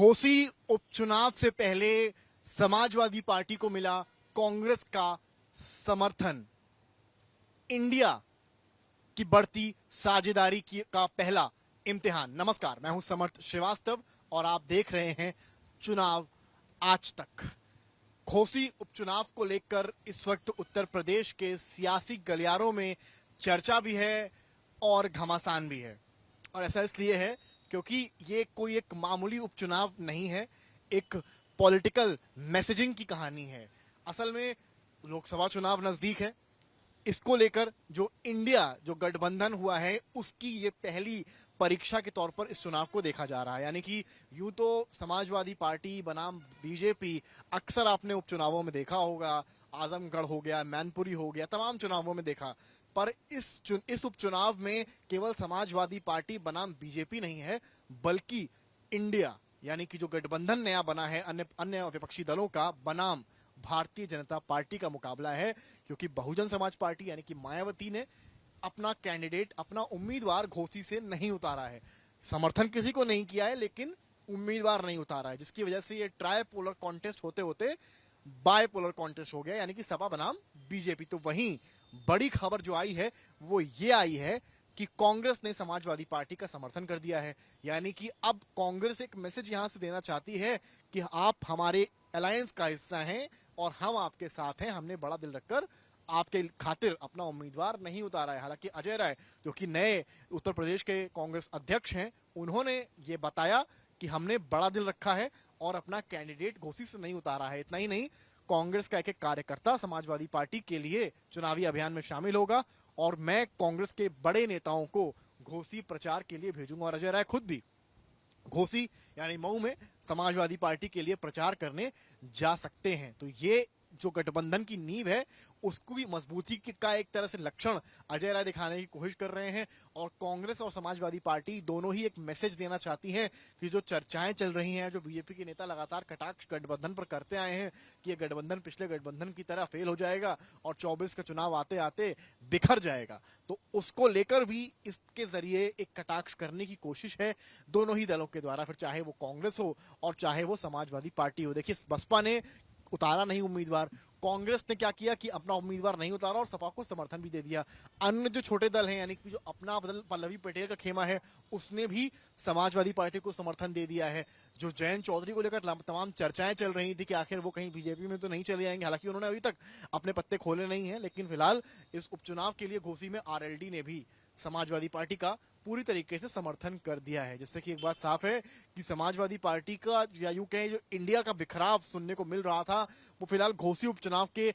घोसी उपचुनाव से पहले समाजवादी पार्टी को मिला कांग्रेस का समर्थन। इंडिया की बढ़ती साझेदारी का पहला इम्तिहान। नमस्कार, मैं हूं समर्थ श्रीवास्तव और आप देख रहे हैं चुनाव आज तक। घोसी उपचुनाव को लेकर इस वक्त उत्तर प्रदेश के सियासी गलियारों में चर्चा भी है और घमासान भी है। और ऐसा इसलिए है क्योंकि ये कोई एक मामूली उपचुनाव नहीं है, एक पॉलिटिकल मैसेजिंग की कहानी है। असल में लोकसभा चुनाव नजदीक है, इसको लेकर जो गठबंधन हुआ है उसकी ये पहली परीक्षा के तौर पर इस चुनाव को देखा जा रहा है। यानी कि यूं तो समाजवादी पार्टी बनाम बीजेपी अक्सर आपने उपचुनावों में देखा होगा, आजमगढ़ हो गया, मैनपुरी हो गया, तमाम चुनावों में देखा। पर इस उपचुनाव में केवल समाजवादी पार्टी बनाम बीजेपी नहीं है, बल्कि इंडिया यानी कि जो गठबंधन नया बना है अन्य विपक्षी दलों का बनाम भारतीय जनता पार्टी का मुकाबला है। क्योंकि बहुजन समाज पार्टी यानी कि मायावती ने अपना कैंडिडेट, अपना उम्मीदवार घोसी से नहीं उतारा है। समर्थन किसी को नहीं किया है, लेकिन उम्मीदवार नहीं उतारा है, जिसकी वजह से ये ट्राइपोलर कॉन्टेस्ट होते होते बायपोलर कॉन्टेस्ट हो गया, यानी कि सपा बनाम बीजेपी। तो वहीं बड़ी खबर जो आई है वो ये आई है कि कांग्रेस ने समाजवादी पार्टी का समर्थन कर दिया है। यानी कि अब कांग्रेस एक मैसेज यहां से देना चाहती है कि आप हमारे अलायंस का हिस्सा हैं और हम आपके साथ हैं। हमने बड़ा दिल रखकर आपके खातिर अपना उम्मीदवार नहीं उतारा है। हालांकि अजय राय, जो कि नए उत्तर प्रदेश के कांग्रेस अध्यक्ष हैं, उन्होंने ये बताया कि हमने बड़ा दिल रखा है और अपना कैंडिडेट घोसी से नहीं उतारा है। इतना ही नहीं, कांग्रेस का एक कार्यकर्ता समाजवादी पार्टी के लिए चुनावी अभियान में शामिल होगा और मैं कांग्रेस के बड़े नेताओं को घोसी प्रचार के लिए भेजूंगा। और अजय राय खुद भी घोसी यानी मऊ में समाजवादी पार्टी के लिए प्रचार करने जा सकते हैं। तो ये जो गठबंधन की नींव है उसको भी मजबूती का एक तरह से लक्षण अजय राय दिखाने की कोशिश कर रहे हैं। और कांग्रेस और समाजवादी पार्टी दोनों ही एक मैसेज देना चाहती हैं कि जो चर्चाएं चल रही हैं, जो बीजेपी के नेता लगातार कटाक्ष गठबंधन पर करते आए हैं कि ये गठबंधन पिछले गठबंधन की तरह फेल हो जाएगा और 24 का चुनाव आते आते बिखर जाएगा, तो उसको लेकर भी इसके जरिए एक कटाक्ष करने की कोशिश है दोनों ही दलों के द्वारा, फिर चाहे वो कांग्रेस हो और चाहे वो समाजवादी पार्टी हो। देखिए, बसपा ने उतारा नहीं उम्मीदवार, कांग्रेस ने क्या किया कि अपना उम्मीदवार नहीं उतारा और सपा को समर्थन भी दे दिया। अन्य जो छोटे दल हैं, यानी कि जो अपना दल पल्लवी पटेल का खेमा है, उसने भी समाजवादी पार्टी को समर्थन दे दिया है। जो जयंत चौधरी को लेकर तमाम चर्चाएं चल रही थी कि आखिर वो कहीं बीजेपी में तो नहीं चले जाएंगे, हालांकि उन्होंने अभी तक अपने पत्ते खोले नहीं है, लेकिन फिलहाल इस उपचुनाव के लिए घोसी में आरएलडी ने भी समाजवादी पार्टी का पूरी तरीके से समर्थन कर दिया है। जिससे कि एक बात साफ है कि समाजवादी पार्टी का, या यूं कहें, जो इंडिया का बिखराव सुनने को मिल रहा था, वो फिलहाल घोसी उपचुनाव के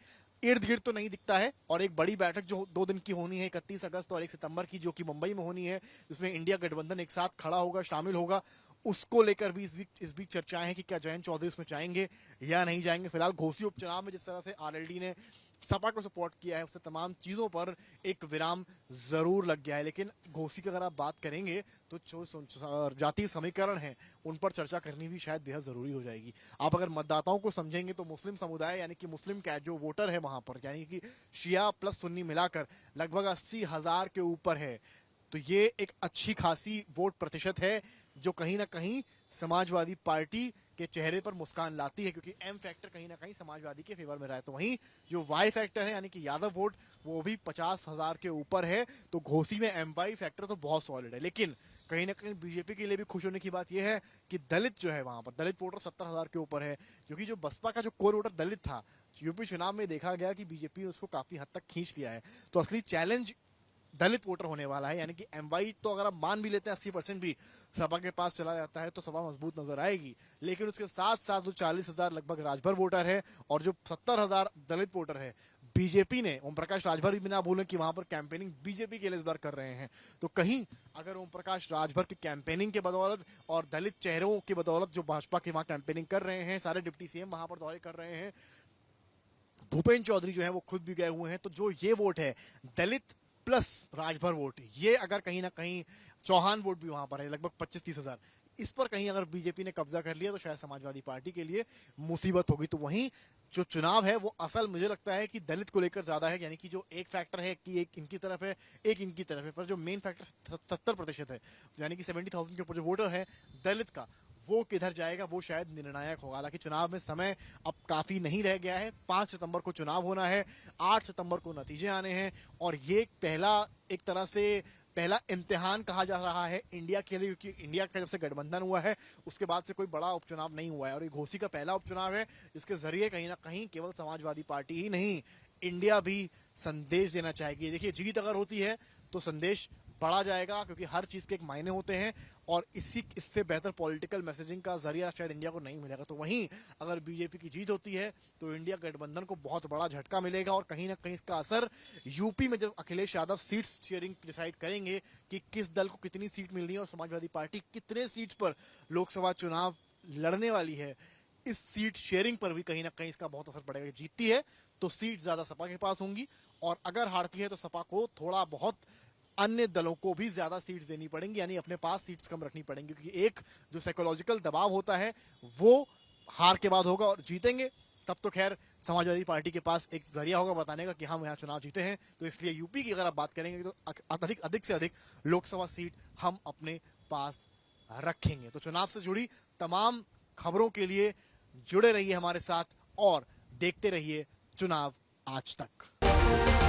इर्द गिर्द तो नहीं दिखता है। और एक बड़ी बैठक जो 2 दिन की होनी है, 31 अगस्त और 1 सितंबर की, जो कि मुंबई में होनी है, जिसमें इंडिया गठबंधन एक साथ खड़ा होगा, शामिल होगा, उसको लेकर भी इस बीच चर्चाएं हैं कि क्या जयंत चौधरी उसमें जाएंगे या नहीं जाएंगे। फिलहाल घोसी उपचुनाव में जिस तरह से आरएलडी ने सपा को सपोर्ट किया है, उससे तमाम चीजों पर एक विराम जरूर लग गया है। लेकिन घोसी की अगर आप बात करेंगे तो जो जातीय समीकरण है उन पर चर्चा करनी भी शायद बेहद जरूरी हो जाएगी। आप अगर मतदाताओं को समझेंगे तो मुस्लिम समुदाय यानी कि मुस्लिम कैट जो वोटर है वहां पर, यानी कि शिया प्लस सुन्नी मिलाकर लगभग 80,000 के ऊपर है। तो ये एक अच्छी खासी वोट प्रतिशत है जो कहीं ना कहीं समाजवादी पार्टी के चेहरे पर मुस्कान लाती है, क्योंकि एम फैक्टर कहीं ना कहीं समाजवादी के फेवर में रहा है। तो वहीं जो वाई फैक्टर है यानी कि यादव वोट, वो भी 50,000 के ऊपर है। तो घोसी में एम वाई फैक्टर तो बहुत सॉलिड है। लेकिन कहीं ना कहीं बीजेपी के लिए भी खुश होने की बात यह है कि दलित जो है वहां पर, दलित वोटर 70,000 के ऊपर है। क्योंकि जो बसपा का जो कोर वोटर दलित था, यूपी चुनाव में देखा गया कि बीजेपी ने उसको काफी हद तक खींच लिया है। तो असली चैलेंज दलित वोटर होने वाला है। यानी कि एमवाई तो अगर आप मान भी लेते हैं 80% भी सपा के पास चला जाता है तो सपा मजबूत नजर आएगी, लेकिन उसके साथ साथ जो 40,000 लगभग राजभर वोटर है और जो 70,000 दलित वोटर है, बीजेपी ने, ओम प्रकाश राजभर भी बिना भूलें कि वहां पर कैंपेनिंग बीजेपी के लिए इस बार कर रहे हैं। तो कहीं अगर ओम प्रकाश राजभर की कैंपेनिंग के बदौलत और दलित चेहरों की बदौलत जो भाजपा के वहां कैंपेनिंग कर रहे हैं, सारे डिप्टी सीएम वहां पर दौरे कर रहे हैं, भूपेंद्र चौधरी जो है वो खुद भी गए हुए हैं, तो जो ये वोट है दलित प्लस राजभर वोट, ये अगर कहीं ना कहीं चौहान वोट भी वहां पर है लगभग 25-30 हजार, इस पर कहीं अगर बीजेपी ने कब्जा कर लिया तो शायद समाजवादी पार्टी के लिए मुसीबत होगी। तो वहीं जो चुनाव है वो असल मुझे लगता है कि दलित को लेकर ज्यादा है। यानी कि जो एक फैक्टर है कि एक इनकी तरफ है, एक इनकी तरफ है, पर जो मेन फैक्टर 70% है, यानी कि 70,000 के ऊपर जो वोटर है दलित का, वो किधर जाएगा वो शायद निर्णायक होगा। हालांकि चुनाव में समय अब काफी नहीं रह गया है। 5 सितंबर को चुनाव होना है, 8 सितंबर को नतीजे आने हैं और ये एक तरह से पहला इम्तिहान कहा जा रहा है इंडिया के लिए, क्योंकि इंडिया का जब से गठबंधन हुआ है उसके बाद से कोई बड़ा उपचुनाव नहीं हुआ है और ये घोसी का पहला उपचुनाव है जिसके जरिए कहीं ना कहीं केवल समाजवादी पार्टी ही नहीं, इंडिया भी संदेश देना चाहेगी। देखिए, जीत अगर होती है तो संदेश बढ़ा जाएगा, क्योंकि हर चीज के एक मायने होते हैं और इससे बेहतर पॉलिटिकल मैसेजिंग का जरिया शायद इंडिया को नहीं मिलेगा। तो वहीं अगर बीजेपी की जीत होती है तो इंडिया गठबंधन को बहुत बड़ा झटका मिलेगा और कहीं ना कहीं इसका असर यूपी में, जब Akhilesh Yadav seat sharing decide करेंगे कि किस दल को कितनी सीट मिलनी है और समाजवादी पार्टी कितने सीट पर लोकसभा चुनाव लड़ने वाली है, इस सीट शेयरिंग पर भी कहीं ना कहीं इसका बहुत असर पड़ेगा। जीतती है तो सीट ज्यादा सपा के पास होंगी और अगर हारती है तो सपा को थोड़ा बहुत अन्य दलों को भी ज्यादा सीट्स देनी पड़ेंगी, यानी अपने पास सीट्स कम रखनी पड़ेंगी, क्योंकि एक जो साइकोलॉजिकल दबाव होता है वो हार के बाद होगा और जीतेंगे तब तो खैर समाजवादी पार्टी के पास एक जरिया होगा बताने का कि हम यहाँ चुनाव जीते हैं। तो इसलिए यूपी की अगर आप बात करेंगे तो अधिक से अधिक लोकसभा सीट हम अपने पास रखेंगे। तो चुनाव से जुड़ी तमाम खबरों के लिए जुड़े रहिए हमारे साथ और देखते रहिए चुनाव आज तक।